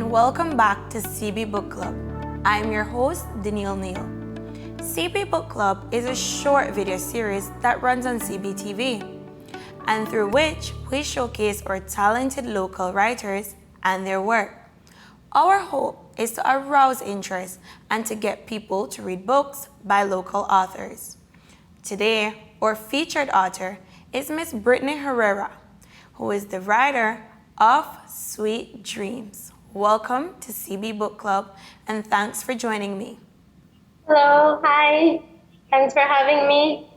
and welcome back to CB Book Club. I'm your host, Danielle Neal. CB Book Club is a short video series that runs on CBTV, and through which we showcase our talented local writers and their work. Our hope is to arouse interest and to get people to read books by local authors. Today, our featured author is Miss Brittney Herrera, who is the writer of Sweet Dreams. Welcome to CB Book Club, and thanks for joining me. Hello, hi. Thanks for having me.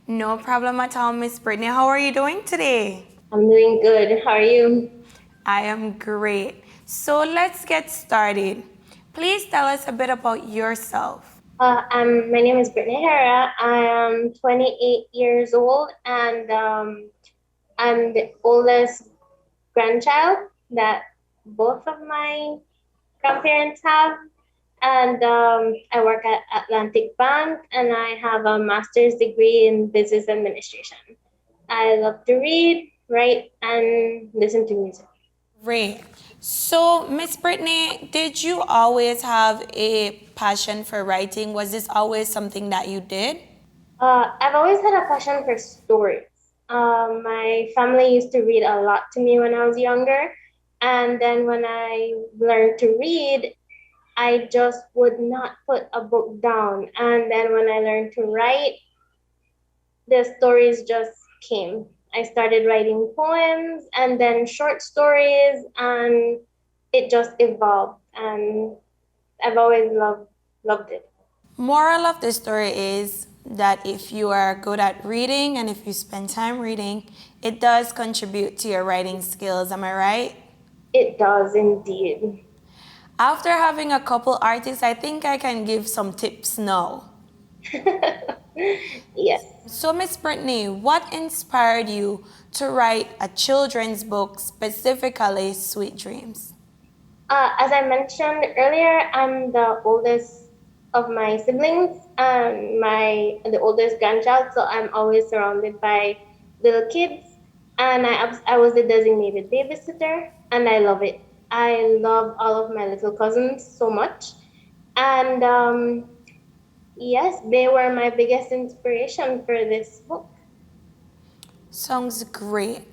No problem at all, Miss Brittney. How are you doing today? I'm doing good. How are you? I am great. So let's get started. Please tell us a bit about yourself. My name is Brittney Herrera. I am 28 years old, and I'm the oldest grandchild that both of my grandparents have. And I work at Atlantic Bank, and I have a master's degree in business administration. I love to read, write, and listen to music. Great. So, Miss Brittney, did you always have a passion for writing? Was this always something that you did? I've always had a passion for stories. My family used to read a lot to me when I was younger. And then when I learned to read, I just would not put a book down. And then when I learned to write, the stories just came. I started writing poems and then short stories, and it just evolved. And I've always loved it. Moral of the story is that if you are good at reading and if you spend time reading, it does contribute to your writing skills. Am I right? It does indeed. After having a couple artists, I think I can give some tips now. Yes. So, Miss Brittney, what inspired you to write a children's book, specifically Sweet Dreams? As I mentioned earlier, I'm the oldest of my siblings and the oldest grandchild, so I'm always surrounded by little kids. And I was the designated babysitter, and I love it. I love all of my little cousins so much. And yes, they were my biggest inspiration for this book. Sounds great.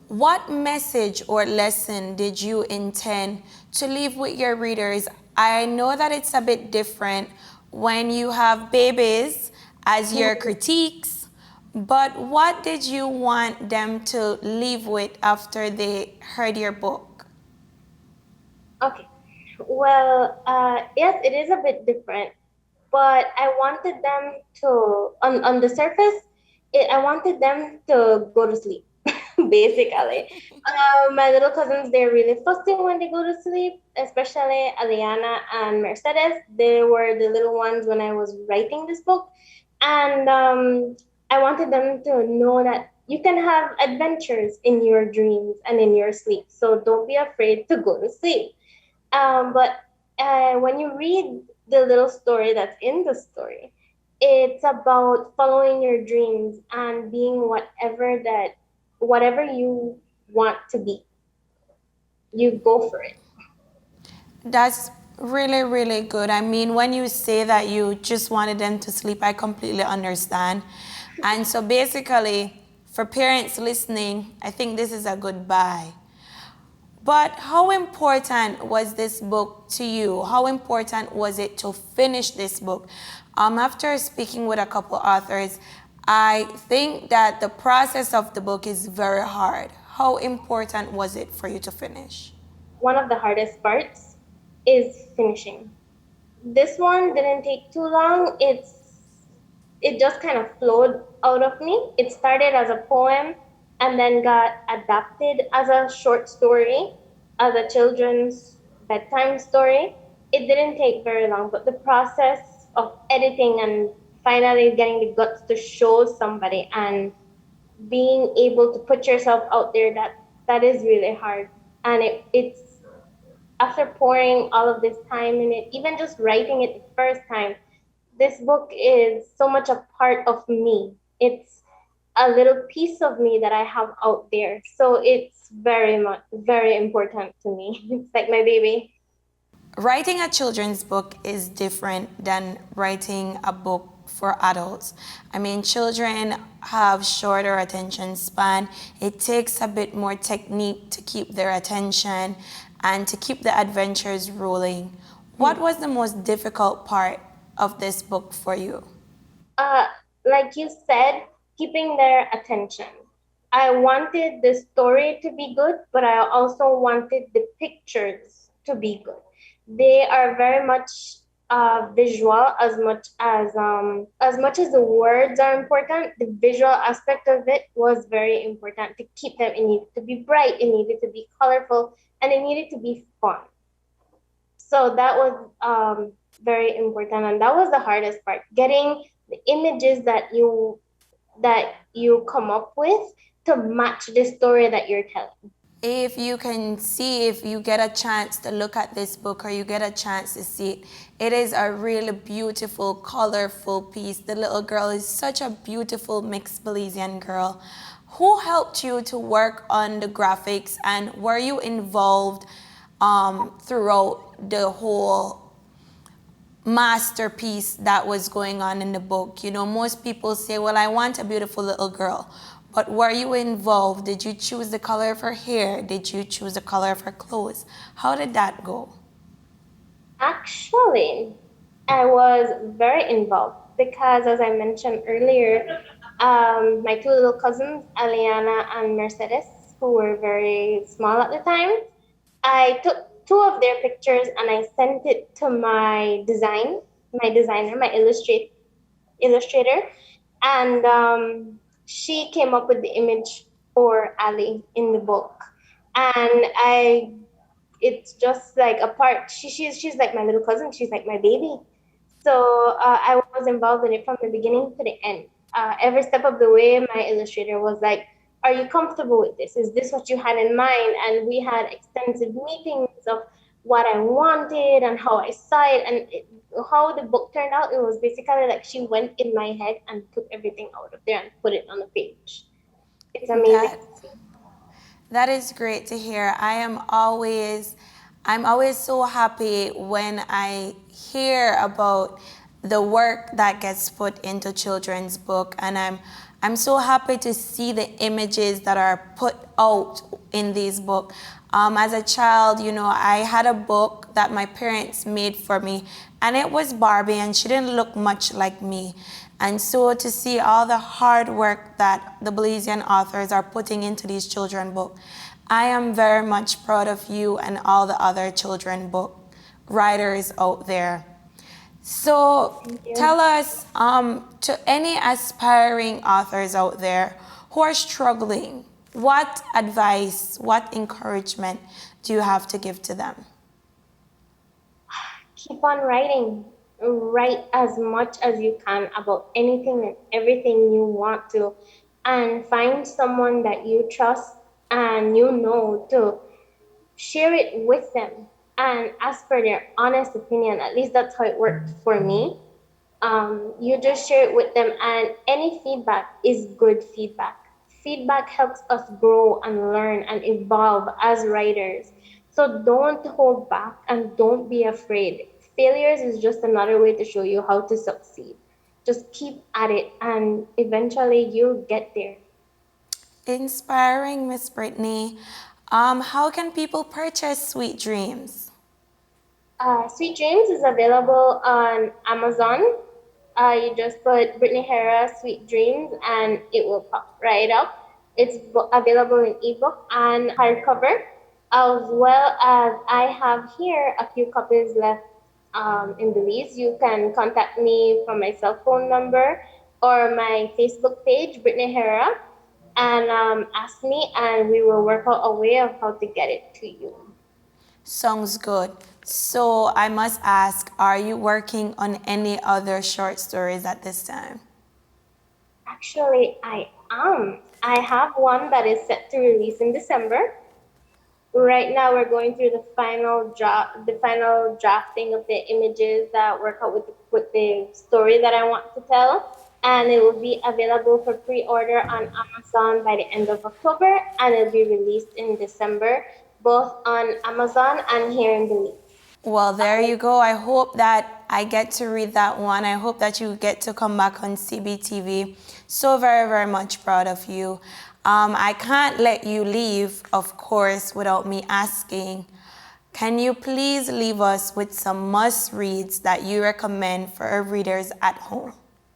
What message or lesson did you intend to leave with your readers? I know that it's a bit different when you have babies as your critiques, but what did you want them to leave with after they heard your book? Okay. Well, yes, it is a bit different, but I wanted them to, on the surface, I wanted them to go to sleep, basically. My little cousins, they're really fussy when they go to sleep, especially Aliana and Mercedes. They were the little ones when I was writing this book. And I wanted them to know that you can have adventures in your dreams and in your sleep. So don't be afraid to go to sleep. But when you read the little story that's in the story, it's about following your dreams and being whatever you want to be. You go for it. That's really, really good. I mean, when you say that you just wanted them to sleep, I completely understand. And so basically, for parents listening, I think this is a good buy. But how important was this book to you? How important was it to finish this book? After speaking with a couple authors, I think that the process of the book is very hard. How important was it for you to finish? One of the hardest parts is finishing. This one didn't take too long. It just kind of flowed out of me. It started as a poem and then got adapted as a short story, as a children's bedtime story. It didn't take very long, but the process of editing and finally getting the guts to show somebody and being able to put yourself out there, that is really hard. And it's after pouring all of this time in it, even just writing it the first time, this book is so much a part of me. It's a little piece of me that I have out there. So it's very important to me. It's like my baby. Writing a children's book is different than writing a book for adults. I mean, children have shorter attention span. It takes a bit more technique to keep their attention and to keep the adventures rolling. What was the most difficult part of this book for you? uh, like you said, keeping their attention. I wanted the story to be good, but I also wanted the pictures to be good. They are very much visual as much as the words are important. The visual aspect of it was very important to keep them. It needed to be bright, it needed to be colorful, and it needed to be fun. So that was very important, and that was the hardest part, getting the images that you come up with to match the story that you're telling. If you can see, if you get a chance to look at this book or you get a chance to see it, it is a really beautiful, colorful piece. The little girl is such a beautiful mixed Belizean girl. Who helped you to work on the graphics, and were you involved throughout the whole masterpiece that was going on in the book? You know, most people say, well, I want a beautiful little girl. But were you involved? Did you choose the color of her hair? Did you choose the color of her clothes? How did that go? Actually, I was very involved because, as I mentioned earlier, my two little cousins, Aliana and Mercedes, who were very small at the time, I took two of their pictures and I sent it to my designer, my illustrator, and she came up with the image for Ali in the book. And it's just like a part. She's like my little cousin. She's like my baby. So I was involved in it from the beginning to the end. Every step of the way, my illustrator was like, "Are you comfortable with this? Is this what you had in mind?" And we had extensive meetings of what I wanted and how I saw it, and how the book turned out. It was basically like she went in my head and took everything out of there and put it on the page. It's amazing That to see. That is great to hear. I'm always so happy when I hear about the work that gets put into children's book, and I'm so happy to see the images that are put out in these books. As a child, you know, I had a book that my parents made for me, and it was Barbie, and she didn't look much like me. And so to see all the hard work that the Belizean authors are putting into these children books, I am very much proud of you and all the other children book writers out there. So Thank you. tell us, to any aspiring authors out there who are struggling, what advice, what encouragement do you have to give to them? Keep on writing. Write as much as you can about anything and everything you want to, and find someone that you trust and you know to share it with them and ask for their honest opinion. At least that's how it worked for me. You just share it with them, and any feedback is good feedback. Feedback helps us grow and learn and evolve as writers. So don't hold back and don't be afraid. Failures is just another way to show you how to succeed. Just keep at it, and eventually you'll get there. Inspiring, Miss Brittney. How can people purchase Sweet Dreams? Sweet Dreams is available on Amazon. You just put Brittney Herrera Sweet Dreams and it will pop right up. It's available in ebook and hardcover, as well as I have here a few copies left in Belize. You can contact me from my cell phone number or my Facebook page, Brittney Herrera, and ask me, and we will work out a way of how to get it to you. Sounds good. So I must ask, are you working on any other short stories at this time? Actually, I am. I have one that is set to release in December. Right now, we're going through the final drafting of the images that work out with the story that I want to tell, and it will be available for pre-order on Amazon by the end of October, and it'll be released in December, both on Amazon and here in Belize. Well, there you go. I hope that I get to read that one. I hope that you get to come back on CBTV. So very, very much proud of you. I can't let you leave, of course, without me asking. Can you please leave us with some must reads that you recommend for our readers at home?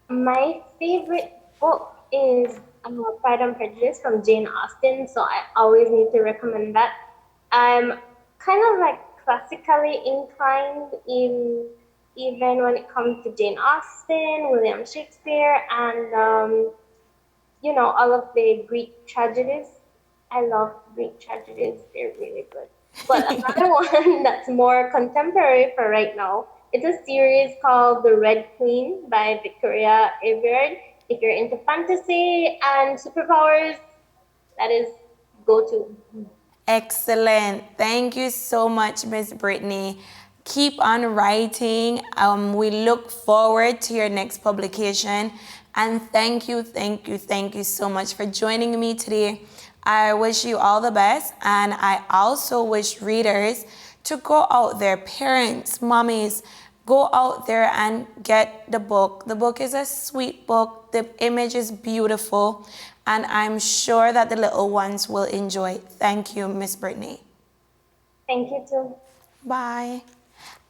My favorite book is Pride and Prejudice from Jane Austen, so I always need to recommend that. I'm kind of like classically inclined in even when it comes to Jane Austen, William Shakespeare, and all of the Greek tragedies. I love Greek tragedies; they're really good. But another one that's more contemporary for right now, it's a series called The Red Queen by Victoria Aveyard. If you're into fantasy and superpowers, that is go-to. Excellent. Thank you so much, Miss Brittney. Keep on writing. We look forward to your next publication. And thank you so much for joining me today. I wish you all the best. And I also wish readers to go out there, parents, mommies, go out there and get the book. The book is a sweet book. The image is beautiful. And I'm sure that the little ones will enjoy it. Thank you, Miss Brittney. Thank you too. Bye.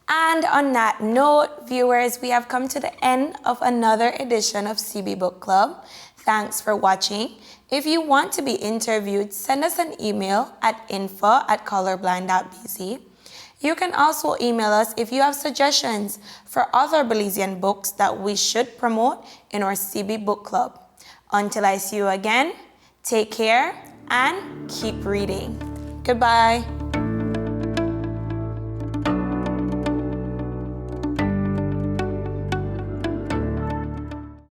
And on that note, viewers, we have come to the end of another edition of CB Book Club. Thanks for watching. If you want to be interviewed, send us an email at info@colorblind.bc. You can also email us if you have suggestions for other Belizean books that we should promote in our CB Book Club. Until I see you again, take care and keep reading. Goodbye.